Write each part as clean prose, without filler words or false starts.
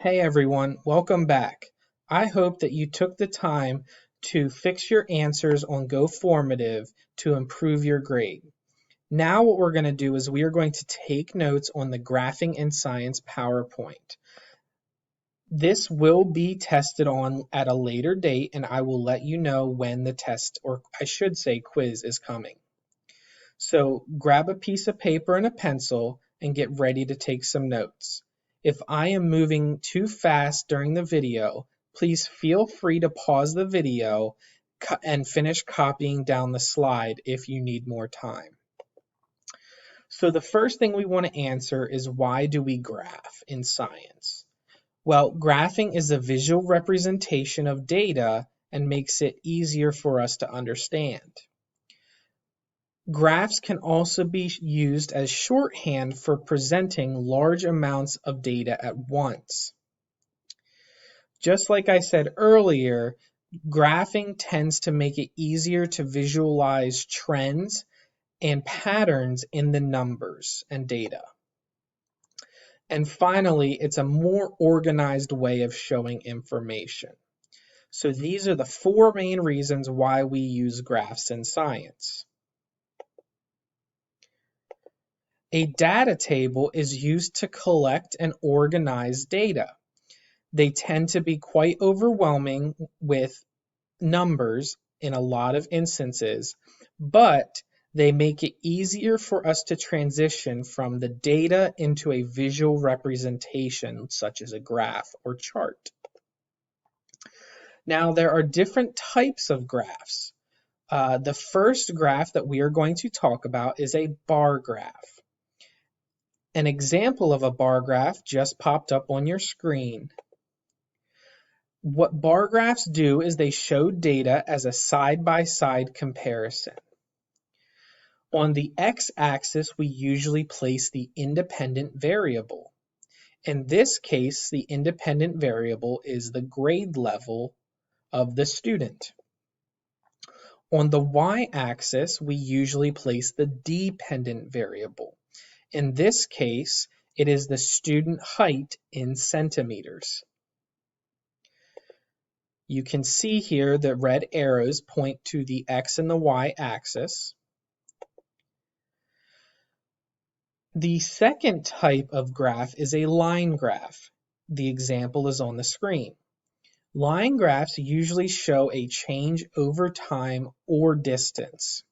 Hey everyone, welcome back. I hope that you took the time to fix your answers on GoFormative to improve your grade. Now what we're going to do is we are going to take notes on the Graphing in Science PowerPoint. This will be tested on at a later date and I will let you know when the test, or I should say quiz, is coming. So grab a piece of paper and a pencil and get ready to take some notes. If I am moving too fast during the video, please feel free to pause the video and finish copying down the slide if you need more time. So the first thing we want to answer is, why do we graph in science? Well, graphing is a visual representation of data and makes it easier for us to understand. Graphs can also be used as shorthand for presenting large amounts of data at once. Just like I said earlier, graphing tends to make it easier to visualize trends and patterns in the numbers and data. And finally, it's a more organized way of showing information. So these are the four main reasons why we use graphs in science. A data table is used to collect and organize data. They tend to be quite overwhelming with numbers in a lot of instances, but they make it easier for us to transition from the data into a visual representation, such as a graph or chart. Now, there are different types of graphs. The first graph that we are going to talk about is a bar graph. An example of a bar graph just popped up on your screen. What bar graphs do is they show data as a side-by-side comparison. On the x-axis, we usually place the independent variable. In this case, the independent variable is the grade level of the student. On the y-axis, we usually place the dependent variable. In this case, it is the student height in centimeters. You can see here the red arrows point to the x and the y axis. The second type of graph is a line graph. The example is on the screen. Line graphs usually show a change over time or distance.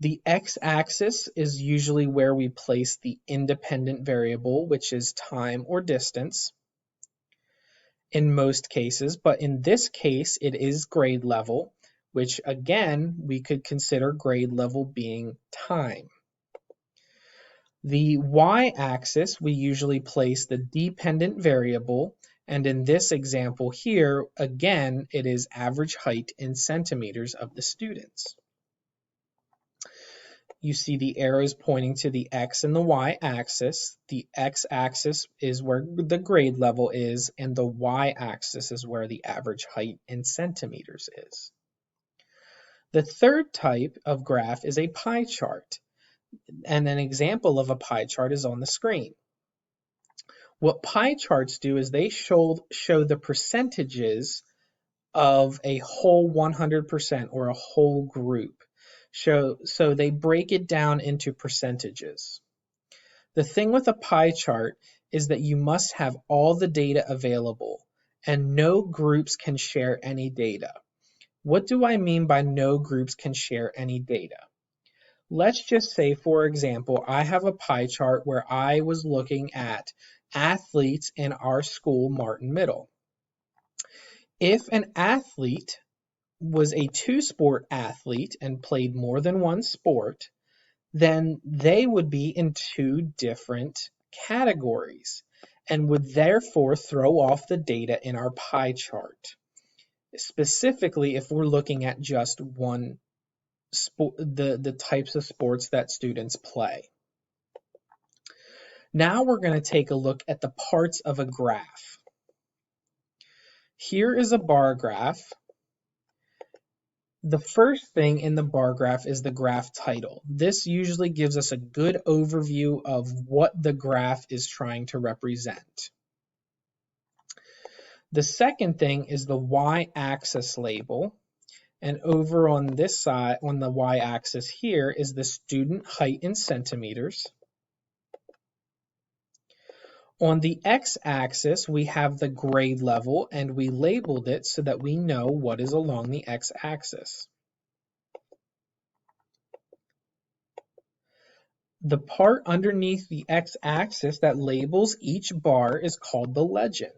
The x-axis is usually where we place the independent variable, which is time or distance in most cases, but in this case it is grade level, which again we could consider grade level being time. The y-axis, we usually place the dependent variable, and in this example here, again, it is average height in centimeters of the students. You see the arrows pointing to the x and the y-axis. The x-axis is where the grade level is, and the y-axis is where the average height in centimeters is. The third type of graph is a pie chart, and an example of a pie chart is on the screen. What pie charts do is they show the percentages of a whole 100% or a whole group. So they break it down into percentages. The thing with a pie chart is that you must have all the data available, and no groups can share any data. What do I mean by no groups can share any data? Let's just say, for example, I have a pie chart where I was looking at athletes in our school, Martin Middle. If an athlete was a two-sport athlete and played more than one sport, then they would be in two different categories and would therefore throw off the data in our pie chart. Specifically, if we're looking at just one sport, the types of sports that students play. Now we're going to take a look at the parts of a graph. Here is a bar graph. The first thing in the bar graph is the graph title. This usually gives us a good overview of what the graph is trying to represent. The second thing is the y-axis label. And over on this side, on the y-axis here, is the student height in centimeters. On the x-axis, we have the grade level, and we labeled it so that we know what is along the x-axis. The part underneath the x-axis that labels each bar is called the legend.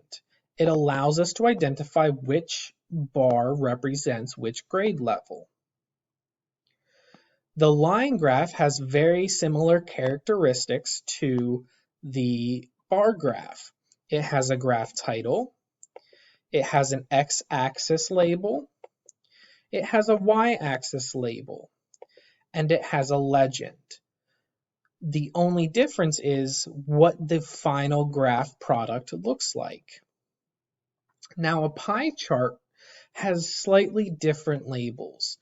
It allows us to identify which bar represents which grade level. The line graph has very similar characteristics to the bar graph. It has a graph title, it has an x-axis label, it has a y-axis label, and it has a legend. The only difference is what the final graph product looks like. Now, a pie chart has slightly different labels.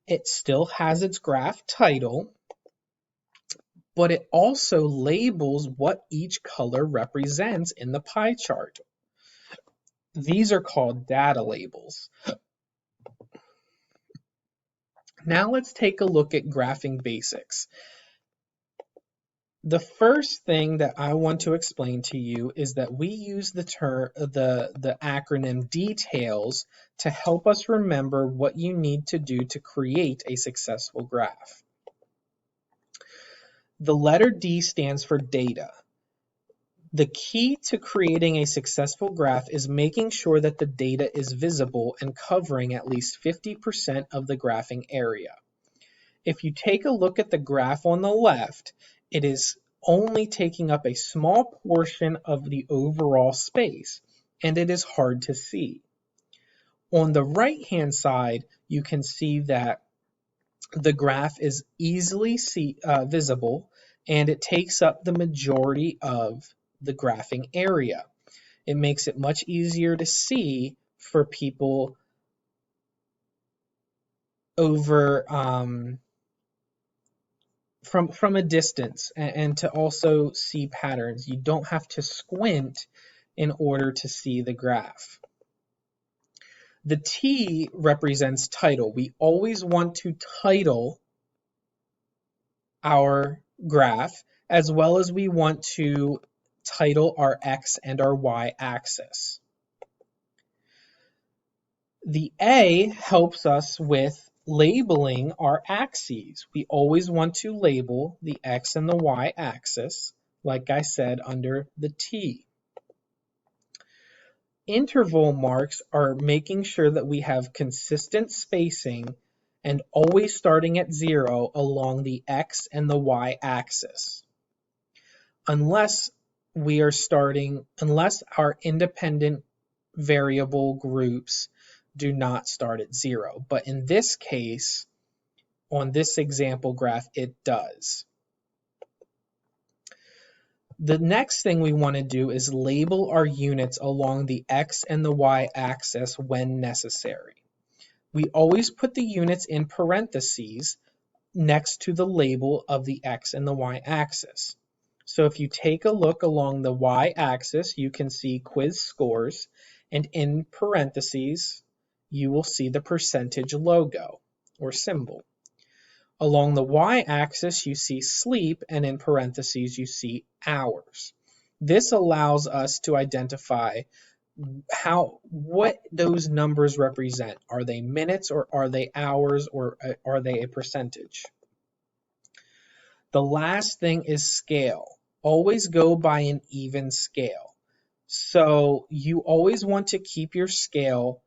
It still has its graph title, but it also labels what each color represents in the pie chart. These are called data labels. Now let's take a look at graphing basics. The first thing that I want to explain to you is that we use the acronym DETAILS to help us remember what you need to do to create a successful graph. The letter D stands for data. The key to creating a successful graph is making sure that the data is visible and covering at least 50% of the graphing area. If you take a look at the graph on the left, it is only taking up a small portion of the overall space, and it is hard to see. On the right-hand side, you can see that the graph is easily visible, and it takes up the majority of the graphing area. It makes it much easier to see for people over from a distance, and to also see patterns. You don't have to squint in order to see the graph. The T represents title. We always want to title our graph, as well as we want to title our X and our Y axis. The A helps us with labeling our axes. We always want to label the X and the Y axis, like I said, under the T. Interval marks are making sure that we have consistent spacing and always starting at 0 along the X and the Y axis. Unless our independent variable groups do not start at 0. But in this case, on this example graph, it does. The next thing we want to do is label our units along the X and the Y axis when necessary. We always put the units in parentheses next to the label of the X and the Y axis. So if you take a look along the Y axis, you can see quiz scores, and in parentheses, you will see the percentage logo or symbol. Along the y-axis, you see sleep, and in parentheses, you see hours. This allows us to identify what those numbers represent. Are they minutes, or are they hours, or are they a percentage? The last thing is scale. Always go by an even scale. So you always want to keep your scale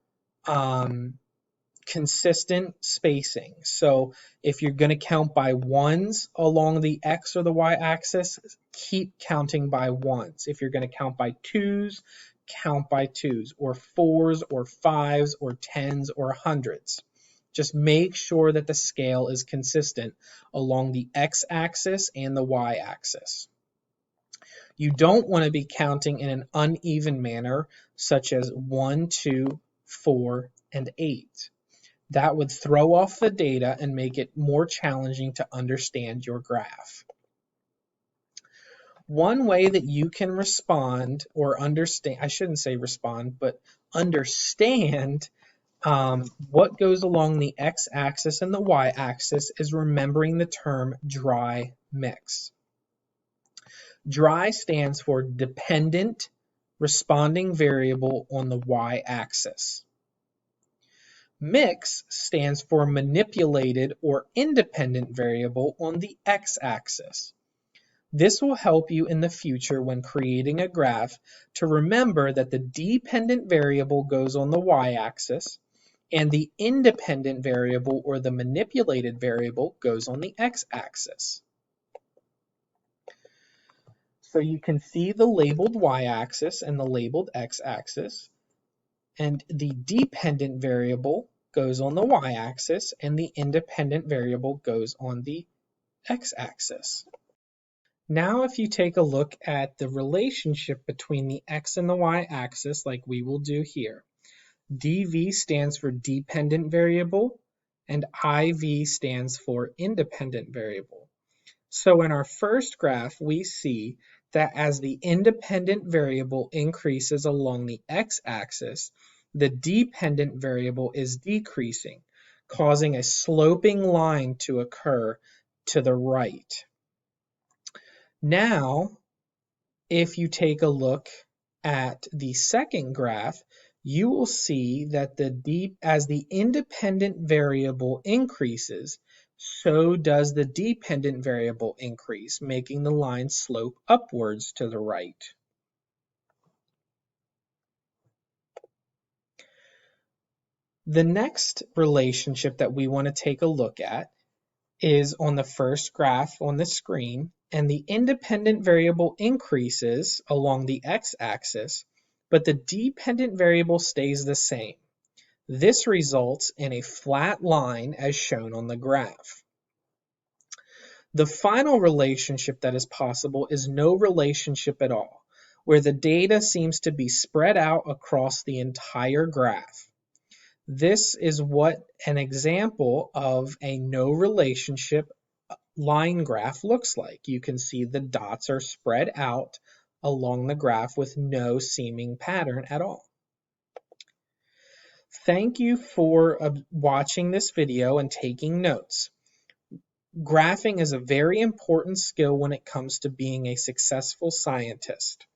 consistent spacing. So if you're going to count by ones along the X or the Y axis, keep counting by ones. If you're going to count by twos, count by twos, or fours, or fives, or tens, or hundreds. Just make sure that the scale is consistent along the X axis and the Y axis. You don't want to be counting in an uneven manner, such as 1, 2, 4, and 8. That would throw off the data and make it more challenging to understand your graph. One way that you can respond or understand, I shouldn't say respond, but understand what goes along the x-axis and the y-axis is remembering the term dry mix. Dry stands for dependent responding variable on the y-axis. Mix stands for manipulated or independent variable on the x-axis. This will help you in the future when creating a graph to remember that the dependent variable goes on the y-axis and the independent variable or the manipulated variable goes on the x-axis. So you can see the labeled y-axis and the labeled x-axis, and the dependent variable goes on the y-axis and the independent variable goes on the x-axis. Now if you take a look at the relationship between the x and the y-axis like we will do here, dv stands for dependent variable and iv stands for independent variable. So in our first graph, we see that as the independent variable increases along the x-axis, the dependent variable is decreasing, causing a sloping line to occur to the right. Now, if you take a look at the second graph, you will see that as the independent variable increases, so does the dependent variable increase, making the line slope upwards to the right. The next relationship that we want to take a look at is on the first graph on the screen, and the independent variable increases along the x-axis, but the dependent variable stays the same. This results in a flat line as shown on the graph. The final relationship that is possible is no relationship at all, where the data seems to be spread out across the entire graph. This is what an example of a no relationship line graph looks like. You can see the dots are spread out along the graph with no seeming pattern at all. Thank you for watching this video and taking notes. Graphing is a very important skill when it comes to being a successful scientist.